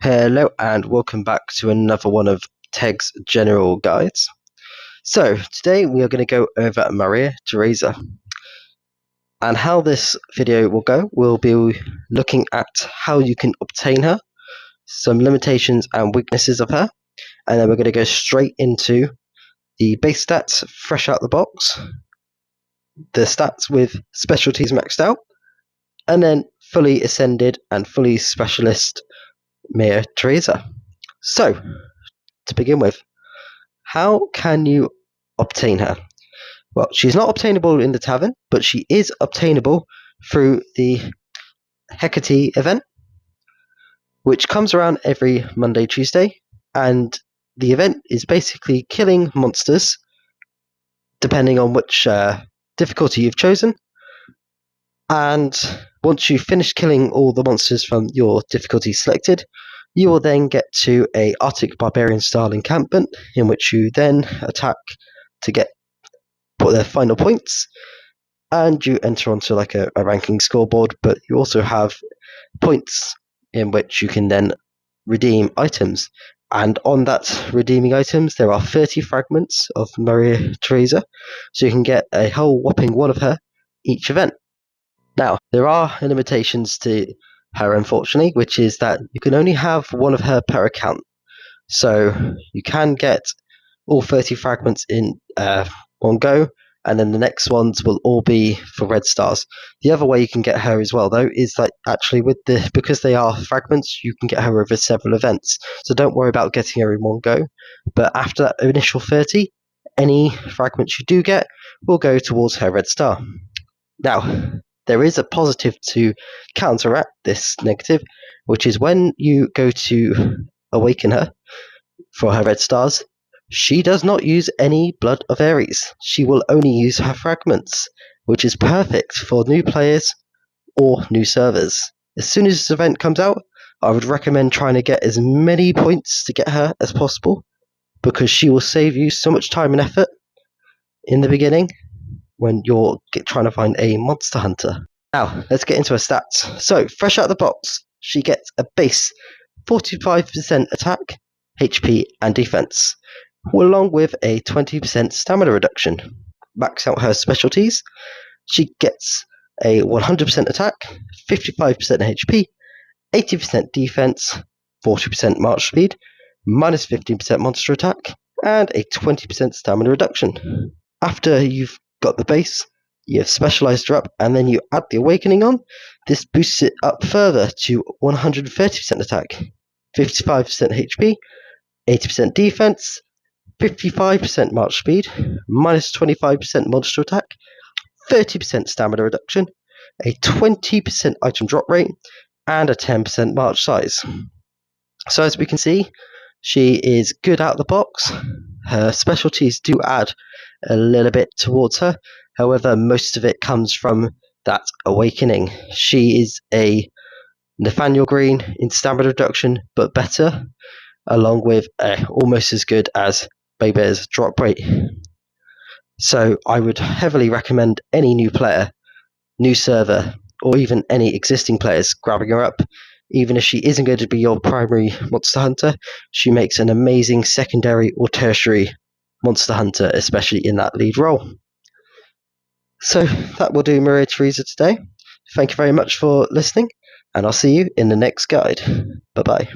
Hello and welcome back to another one of Teg's General Guides. So today we are going to go over Maria Theresa, and how this video will go, we'll be looking at how you can obtain her, some limitations and weaknesses of her, and then we're going to go straight into the base stats fresh out the box, the stats with specialties maxed out, and then fully ascended and fully specialist Maria Theresa. So to begin with, how can you obtain her? Well, she's not obtainable in the tavern, but she is obtainable through the Hecate event, which comes around every Monday, Tuesday, and the event is basically killing monsters, depending on which difficulty you've chosen. And once you've finished killing all the monsters from your difficulty selected, you will then get to a Arctic Barbarian style encampment, in which you then attack to get their final points, and you enter onto like a ranking scoreboard, but you also have points in which you can then redeem items. And on that redeeming items, there are 30 fragments of Maria Theresa, so you can get a whole whopping one of her each event. Now, there are limitations to her, unfortunately, which is that you can only have one of her per account. So you can get all 30 fragments in one go, and then the next ones will all be for red stars. The other way you can get her as well, though, is that actually because they are fragments, you can get her over several events. So don't worry about getting her in one go. But after that initial 30, any fragments you do get will go towards her red star. Now, there is a positive to counteract this negative, which is when you go to awaken her for her red stars, she does not use any Blood of Ares. She will only use her fragments, which is perfect for new players or new servers. As soon as this event comes out, I would recommend trying to get as many points to get her as possible, because she will save you so much time and effort in the beginning when you're trying to find a monster hunter. Now, let's get into her stats. So, fresh out the box, she gets a base 45% attack, HP and defense, along with a 20% stamina reduction. Max out her specialties, she gets a 100% attack, 55% HP, 80% defense, 40% march speed, minus 15% monster attack, and a 20% stamina reduction. After you've got the base, you have specialized her up, and then you add the awakening on. This boosts it up further to 130% attack, 55% HP, 80% defense, 55% march speed, minus 25% monster attack, 30% stamina reduction, a 20% item drop rate, and a 10% march size. So as we can see, she is good out of the box. Her specialties do add a little bit towards her. However, most of it comes from that awakening. She is a Nathaniel Green in stamina reduction, but better, along with almost as good as Bebe's drop rate. So I would heavily recommend any new player, new server, or even any existing players grabbing her up. Even if she isn't going to be your primary monster hunter, she makes an amazing secondary or tertiary monster hunter, especially in that lead role. So that will do Maria Theresa today. Thank you very much for listening, and I'll see you in the next guide. Bye bye.